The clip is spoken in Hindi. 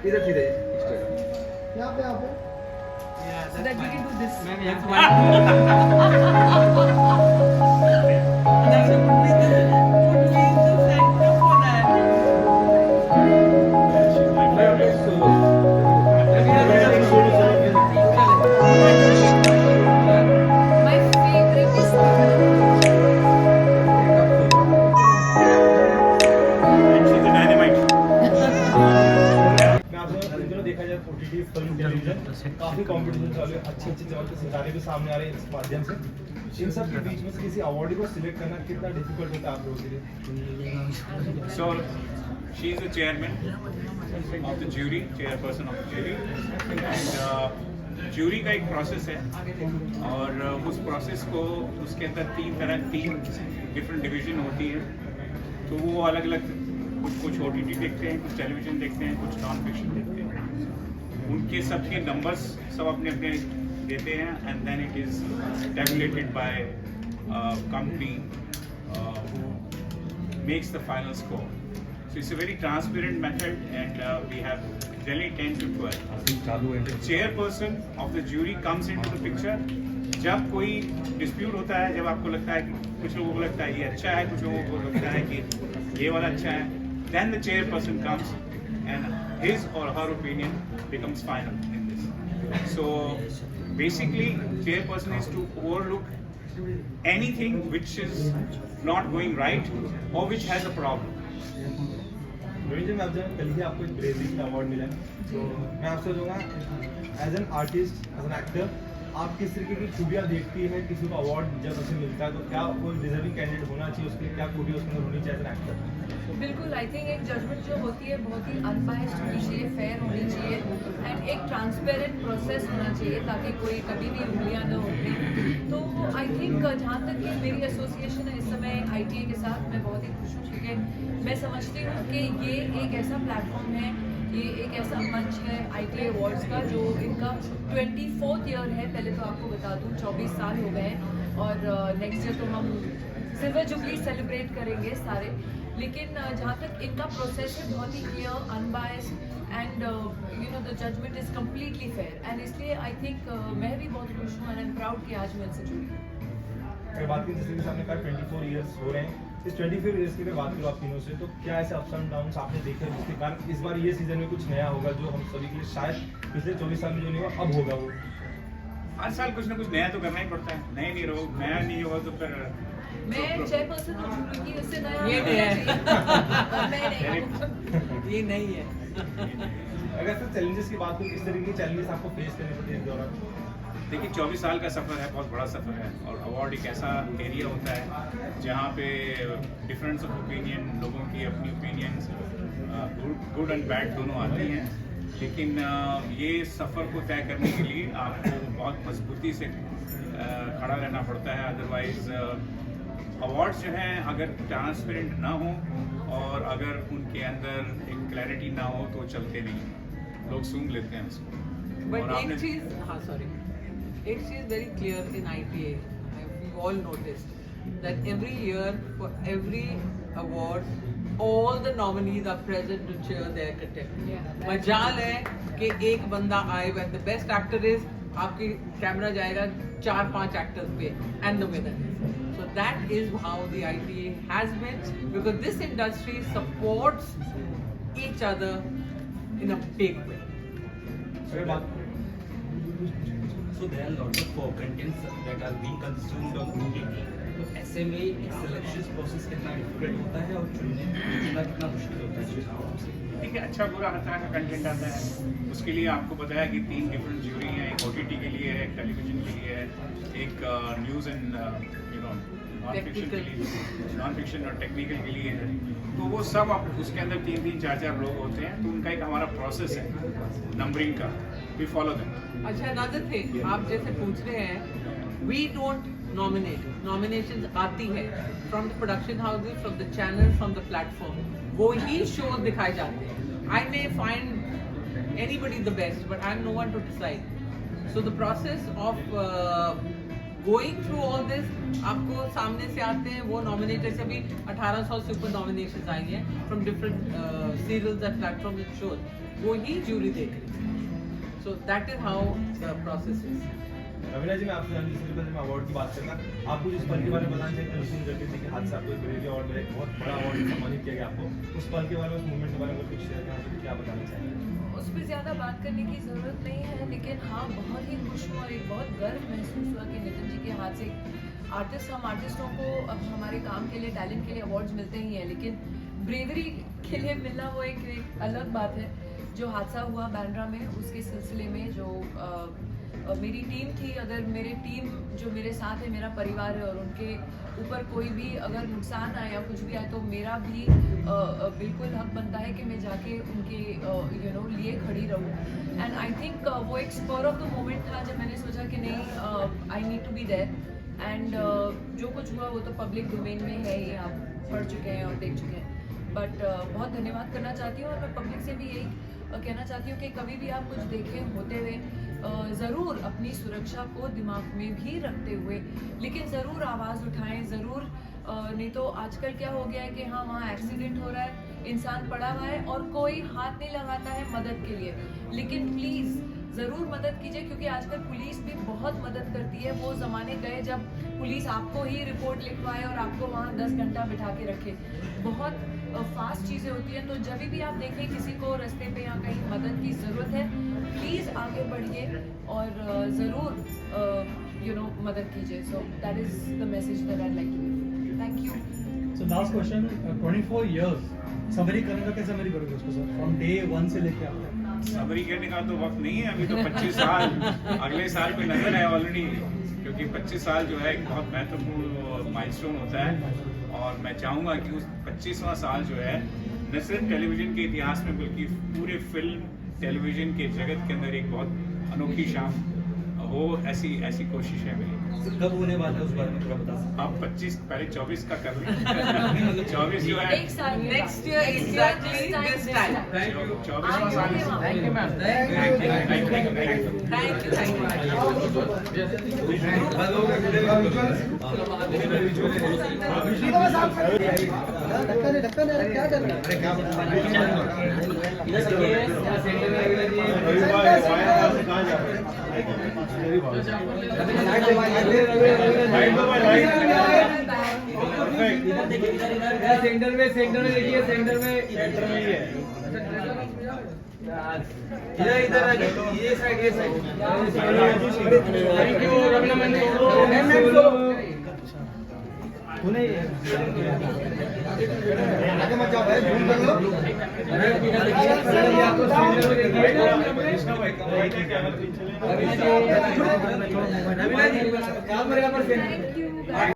इधर सीधे यहाँ पे Yeah, so that we can do this. Ma'am, यहाँ That's should be the center for that. My favorite is देखा जाए OTT फिल्म टेलीविजन काफी कंपटीशन चालू है, अच्छे जगह के सितारे भी सामने आ रहे हैं इस माध्यम से। इन सब के बीच में से किसी अवार्ड को सिलेक्ट करना कितना डिफिकल्ट होता है आप लोगों के लिए? So she is the chairman of the jury, chairperson of the jury, and jury का एक प्रोसेस है और उस प्रोसेस को उसके अंदर तीन डिफरेंट डिवीजन होती है। तो वो अलग अलग कुछ OTT देखते हैं, कुछ टेलीविजन देखते हैं, कुछ नॉन फिक्शन देखते हैं। उनके सबके नंबर्स सब अपने अपने देते हैं and then it is tabulated by company who makes the final score. So it's a very transparent method and we have generally 10 to 12. The chairperson of the jury comes into the picture. जब कोई डिस्प्यूट होता है, जब आपको लगता है कि कुछ लोगों को लगता है ये अच्छा है, कुछ लोगों को लगता है कि ये वाला अच्छा है, then the chairperson comes and his or her opinion becomes final in this. So basically chairperson is to overlook anything which is not going right or which has a problem. Rohit जी, मैं आपसे कल ही आपको एक ब्रेजिंग अवार्ड मिला है, तो मैं आपसे दूंगा as an artist, as an actor, आप किस तरीके की खूबियाँ देखती हैं किसी को अवार्ड जब उसे मिलता है, तो क्या कोई डिजर्विंग कैंडिडेट होना चाहिए, उसके लिए क्या खूबियाँ उसके अंदर होनी चाहिए एज एन एक्टर? बिल्कुल, आई थिंक एक जजमेंट जो होती है बहुत ही अनबायस्ड होनी चाहिए, फेयर होनी चाहिए एंड एक ट्रांसपेरेंट प्रोसेस होना चाहिए ताकि कोई कभी भी उंगलियां न उठे। तो आई थिंक जहाँ तक कि मेरी एसोसिएशन है इस समय ITA के साथ, मैं बहुत ही खुश हूँ क्योंकि मैं समझती हूँ कि ये एक ऐसा प्लेटफॉर्म है, ये एक ऐसा मंच है ITA अवार्ड्स का जो इनका 24th ईयर है। पहले तो आपको बता दूँ 24 साल हो गए और नेक्स्ट ईयर तो हम सिल्वर जुबली सेलिब्रेट करेंगे सारे। लेकिन जहाँ तक इनका प्रोसेस है बहुत ही clear, unbiased and you know the judgment is completely fair and इसलिए आई थिंक मैं भी बहुत खुश हूँ एंड आई एम प्राउड कि आज मैं इनसे जुड़ी हूँ। अगर बात करें जैसे कि सामने कहा 24 ईयर्स हो रहे हैं, इस 24 ईयर्स की अगर बात करो आप तीनों से, तो क्या ऐसे अप्स एंड डाउन्स आपने देखे हैं जिसके कारण इस बार ये सीजन में कुछ नया होगा जो हम सभी के लिए शायद पिछले 24 साल में जो नहीं हुआ अब होगा? वो हर साल कुछ ना कुछ नया तो करना ही पड़ता है, नया नहीं रहो, नया नहीं होगा तो फिर मैं चेयरपर्सन हूँ जुरी की, उससे नया ये होना नहीं है। चाहिए। मैं नहीं हूँ। ये नहीं है। अगर सर चैलेंजेस की बात करें, किस तरीके के चैलेंजेस आपको फेस करने पड़ते हैं इस दौरान? देखिए 24 साल का सफ़र है, बहुत बड़ा सफ़र है और अवार्ड एक ऐसा एरिया होता है जहाँ पे डिफरेंस ऑफ ओपिनियन, लोगों की अपनी ओपिनियंस गुड एंड बैड दोनों आती हैं। लेकिन ये सफ़र को तय करने के लिए आपको बहुत मजबूती से खड़ा रहना पड़ता है, अदरवाइज अवार्ड्स जो हैं अगर ट्रांसपेरेंट ना हो और अगर उनके अंदर एक क्लैरिटी ना हो तो चलते नहीं, लोग सूंघ लेते हैं उसको। But और एक आपने चीज, हाँ sorry, एक चीज very clear in ITA, we've all noticed that every year for every award, all the nominees are present to cheer their contender. मजाल है कि एक बंदा आए, when the best actor is, आपकी कैमरा जाएगा 4-5 एक्टर्स पे and the winner. So that is how the ITA has been, because this industry supports each other in a big way. अगर बात So there are lots of contents that are being consumed on OTT. तो ऐसे में एक सिलेक्शन प्रोसेस कितना डिफिकल्ट होता है और चुनना कितना मुश्किल होता है? देखिए अच्छा बुरा हर तरह का कंटेंट आता है, उसके लिए आपको पता है कि 3 डिफरेंट ज्यूरी हैं, एक OTT के लिए है, एक टेलीविजन के लिए है, एक news and you no non fiction और टेक्निकल के लिए है। तो वो सब आप उसके अंदर 3-3, 4-4 लोग होते हैं, तो उनका एक हमारा प्रोसेस है नंबरिंग का, वी फॉलो दैट। अच्छा, another thing, आप जैसे पूछ रहे हैं, we don't nominate. Nominations आती है from the production houses, from the channels, from the platform. वो ही shows दिखाए जाते हैं. I may find anybody the best, but I'm no one to decide. So the process of going through all this, आपको सामने से आते हैं वो नॉमिनेट, जैसे अभी 1800 से ऊपर नॉमिनेशंस आई हैं from different serials and platforms and shows. वो ही ज्यूरी देख रही है. So that is how the process is. Raveena जी, मैं आपसे जानना चाहूँगा, मैं अवार्ड की बात करना, आपको जिस पल के बारे में बताना चाहिए नितिन गडकरी के हाथ से आपको एक ब्रेवरी अवार्ड मिला, एक बहुत बड़ा अवार्ड सम्मानित किया गया आपको, उस पल के बारे में, उस मूवमेंट के बारे में कुछ शेयर करना चाहिए, क्या बताना चाहेंगे? उस पर ज़्यादा बात करने की ज़रूरत नहीं है, लेकिन हाँ बहुत ही खुश हुआ और एक बहुत गर्व महसूस हुआ कि नितिन जी के हाथ से आर्टिस्ट, हम आर्टिस्टों को अब हमारे काम के लिए, टैलेंट के लिए अवार्ड्स मिलते ही हैं, लेकिन ब्रेवरी के लिए मिलना वो एक अलग बात है. जो हादसा हुआ बांद्रा में, उसके सिलसिले में जो मेरी टीम थी, अगर मेरी टीम जो मेरे साथ है, मेरा परिवार है, और उनके ऊपर कोई भी अगर नुकसान आए या कुछ भी आए तो मेरा भी बिल्कुल हक बनता है कि मैं जाके उनके लिए खड़ी रहूँ. एंड आई थिंक वो एक स्पर ऑफ द मोमेंट था जब मैंने सोचा कि नहीं, I need to be there. And जो कुछ हुआ वो तो पब्लिक डोमेन में है, ये आप पढ़ चुके हैं और देख चुके हैं. बट बहुत धन्यवाद करना चाहती हूँ, और मैं पब्लिक से भी यही कहना चाहती हूँ कि कभी भी आप कुछ देखें होते हुए, ज़रूर अपनी सुरक्षा को दिमाग में भी रखते हुए, लेकिन ज़रूर आवाज़ उठाएं, ज़रूर. नहीं तो आजकल क्या हो गया है कि हाँ, वहाँ एक्सीडेंट हो रहा है, इंसान पड़ा हुआ है और कोई हाथ नहीं लगाता है मदद के लिए. लेकिन प्लीज़ ज़रूर मदद कीजिए, क्योंकि आजकल पुलिस भी बहुत मदद करती है. वो ज़माने गए जब पुलिस आपको ही रिपोर्ट लिखवाए और आपको वहाँ 10 घंटा बिठा के रखे. बहुत फास्ट चीज़ें होती हैं. तो जब भी आप देखें किसी को रास्ते पे या कहीं मदद की ज़रूरत है, प्लीज़ आगे बढ़िए और ज़रूर मदद कीजिए. So that is the message that I like to give. Thank you. So last question, 24 years summary करने का कैसे समरी करोगे उसको सर, फ्रॉम डे 1 से लेके आप तक? समरी करने का तो वक्त नहीं है अभी, तो 25 साल अगले साल पे नजर है ऑलरेडी, क्योंकि 25 साल जो है एक बहुत महत्वपूर्ण माइलस्टोन होता है. और मैं चाहूँगा कि उस 25वां साल जो है न सिर्फ टेलीविज़न के इतिहास में बल्कि पूरे फिल्म टेलीविज़न के जगत के अंदर एक बहुत अनोखी शाम हो, ऐसी कोशिश है मेरी. कब होने वाला है उस बारे में थोड़ा बता सकते आप 25 पहले 24 का कर लें. 24 जो है एक साल Next year exactly this time. 24वां साल. Thank you, ma'am. Thank you. ढक्कन है, क्या कर रहे सेंटर में देखिए, सेंटर में ही है. इधर ये side thank you Raveena ma'am. आगे मत जाओ भाई, झूम कर लो. रवीना जी, Thank you.